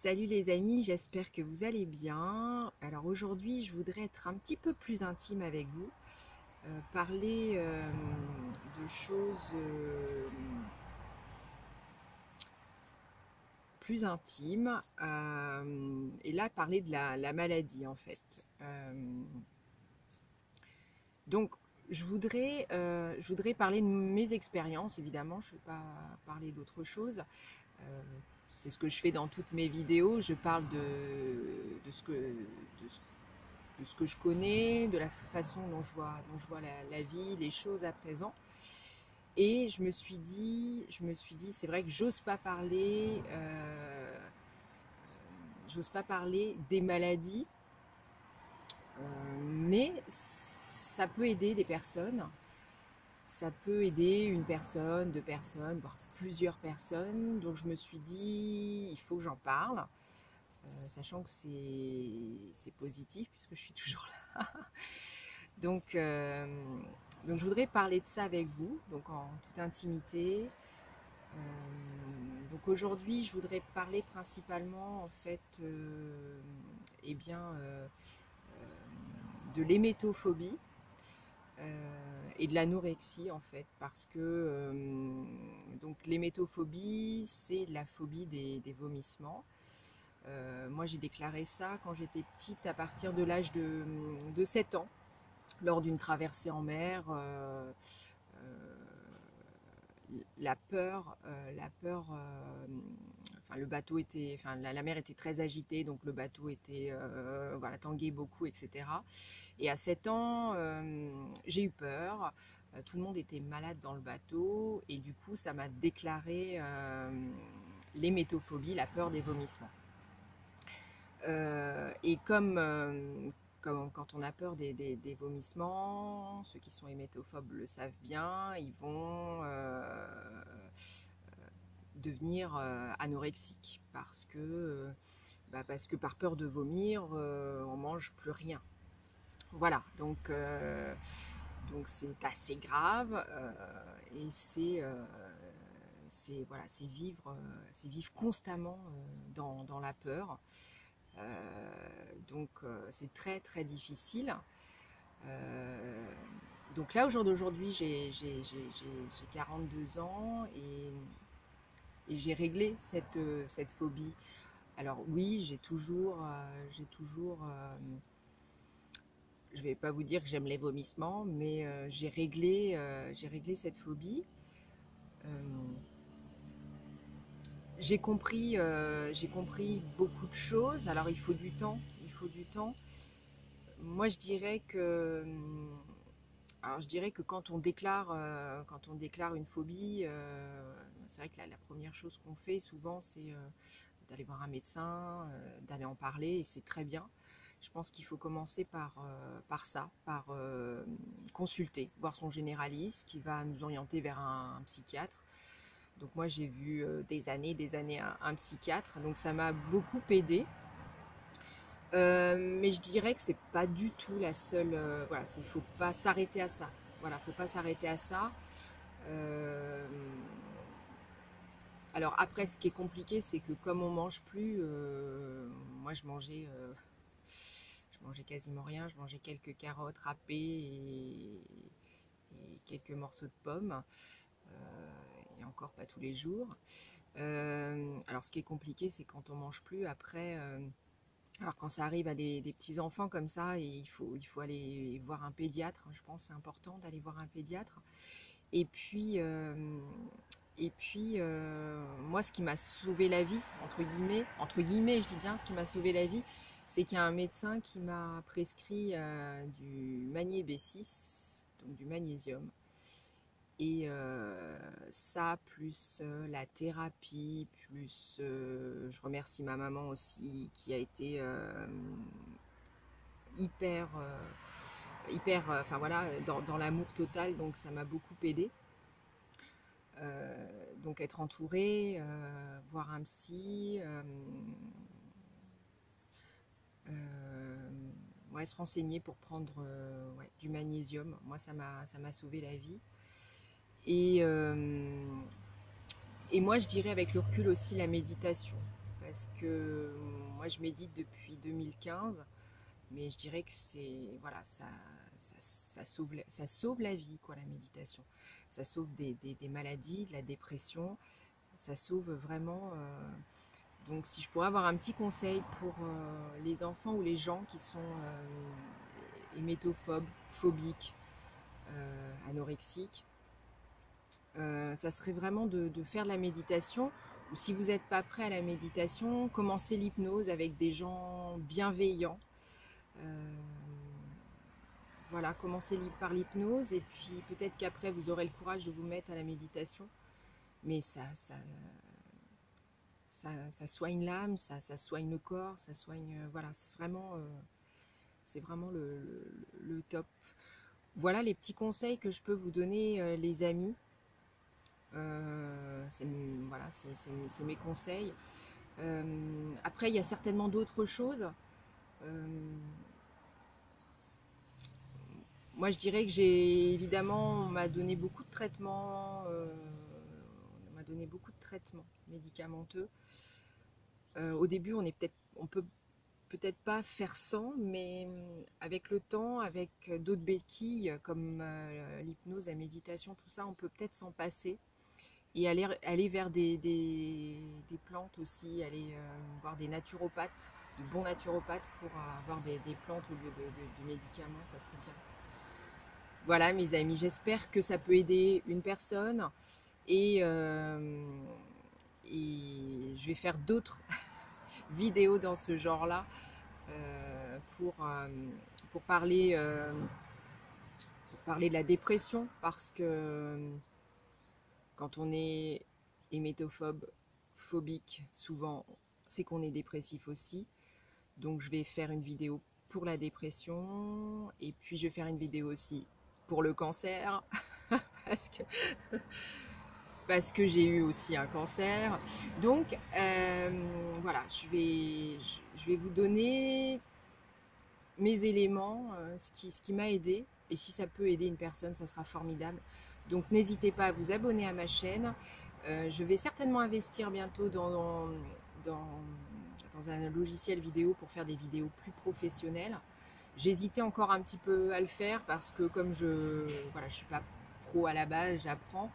Salut les amis, j'espère que vous allez bien. Alors aujourd'hui, je voudrais être un petit peu plus intime avec vous, parler de choses plus intimes, et là parler de la maladie en fait. Donc je voudrais parler de mes expériences, évidemment, je ne vais pas parler d'autre chose. Euh, c'est ce que je fais dans toutes mes vidéos, je parle de de ce que je connais, de la façon dont je vois la vie, les choses à présent. Et je me suis dit, c'est vrai que j'ose pas parler des maladies, mais ça peut aider des personnes. Ça peut aider une personne, deux personnes, voire plusieurs personnes. Donc je me suis dit, il faut que j'en parle, sachant que c'est positif puisque je suis toujours là. Donc, euh, donc je voudrais parler de ça avec vous, donc en toute intimité. Donc aujourd'hui, je voudrais parler principalement en fait, eh bien, de l'hémétophobie et de l'anorexie en fait, parce que donc l'hémétophobie, c'est la phobie des vomissements. Moi, j'ai déclaré ça quand j'étais petite, à partir de l'âge de 7 ans, lors d'une traversée en mer. Enfin, le bateau était, enfin, la mer était très agitée, donc le bateau était, voilà, tanguait beaucoup, etc. Et à 7 ans, j'ai eu peur. Tout le monde était malade dans le bateau, et du coup, ça m'a déclaré l'hémétophobie, la peur des vomissements. Et quand on a peur des vomissements, ceux qui sont hémétophobes le savent bien, ils vont devenir anorexiques parce que par peur de vomir, on mange plus rien. Voilà, donc c'est assez grave, et voilà, c'est vivre constamment dans la peur. C'est très très difficile. Euh, donc là, au jour d'aujourd'hui, j'ai 42 ans, et j'ai réglé cette phobie. Alors oui, je vais pas vous dire que j'aime les vomissements, mais j'ai réglé cette phobie. Euh, j'ai compris beaucoup de choses. Alors il faut du temps, il faut du temps. Moi, je dirais que quand on déclare une phobie, c'est vrai que la première chose qu'on fait souvent, c'est d'aller voir un médecin, d'aller en parler, et c'est très bien. Je pense qu'il faut commencer par ça, par consulter, voir son généraliste qui va nous orienter vers un psychiatre. Donc moi, j'ai vu des années un psychiatre, donc ça m'a beaucoup aidé. Mais je dirais que c'est pas du tout la seule. Voilà, il faut pas s'arrêter à ça. Voilà, faut pas s'arrêter à ça. Euh, alors après, ce qui est compliqué, c'est que comme on mange plus, moi je mangeais quasiment rien. Je mangeais quelques carottes râpées et quelques morceaux de pommes, et encore pas tous les jours. Alors ce qui est compliqué, c'est quand on mange plus après. Alors quand ça arrive à des petits enfants comme ça, il faut aller voir un pédiatre. Je pense que c'est important d'aller voir un pédiatre. Et puis, moi, ce qui m'a sauvé la vie, entre guillemets, je dis bien, ce qui m'a sauvé la vie, c'est qu'il y a un médecin qui m'a prescrit du magné-B6, donc du magnésium. Et ça, plus la thérapie, plus je remercie ma maman aussi, qui a été hyper, enfin voilà, dans l'amour total, donc ça m'a beaucoup aidé. Donc être entouré, voir un psy, ouais, se renseigner pour prendre ouais, du magnésium. Moi, ça m'a sauvé la vie. Et, euh, et moi, je dirais avec le recul aussi la méditation. parce que moi je médite depuis 2015, mais je dirais que c'est voilà, ça sauve la vie, quoi, la méditation. Ça sauve des maladies, de la dépression, ça sauve vraiment. Donc si je pourrais avoir un petit conseil pour les enfants ou les gens qui sont hémétophobes, phobiques, anorexiques, ça serait vraiment de faire de la méditation. Ou si vous n'êtes pas prêt à la méditation, commencez l'hypnose avec des gens bienveillants. Euh, voilà, commencez par l'hypnose et puis peut-être qu'après vous aurez le courage de vous mettre à la méditation. Mais ça soigne l'âme, ça soigne le corps, ça soigne, voilà, c'est vraiment le top. Voilà les petits conseils que je peux vous donner, les amis. Voilà, c'est mes conseils. Après, il y a certainement d'autres choses. Euh, Moi, je dirais que on m'a donné beaucoup de traitements, on m'a donné beaucoup de traitements médicamenteux. Au début, on peut peut-être pas faire sans, mais avec le temps, avec d'autres béquilles comme l'hypnose, la méditation, tout ça, on peut peut-être s'en passer et aller vers des plantes aussi, aller voir des naturopathes, de bons naturopathes pour avoir des plantes au lieu de médicaments, ça serait bien. Voilà mes amis, j'espère que ça peut aider une personne et, euh, et je vais faire d'autres vidéos dans ce genre-là euh, pour, euh, pour, parler, pour parler de la dépression parce que quand on est hémétophobe, phobique, souvent c'est qu'on est dépressif aussi. Donc je vais faire une vidéo pour la dépression et puis je vais faire une vidéo aussi pour le cancer parce que, parce que j'ai eu aussi un cancer. Donc voilà, je vais vous donner mes éléments, ce qui m'a aidé. Et si ça peut aider une personne, ça sera formidable. Donc n'hésitez pas à vous abonner à ma chaîne. Je vais certainement investir bientôt dans un logiciel vidéo pour faire des vidéos plus professionnelles. J'hésitais encore un petit peu à le faire parce que comme voilà, je suis pas pro à la base, j'apprends.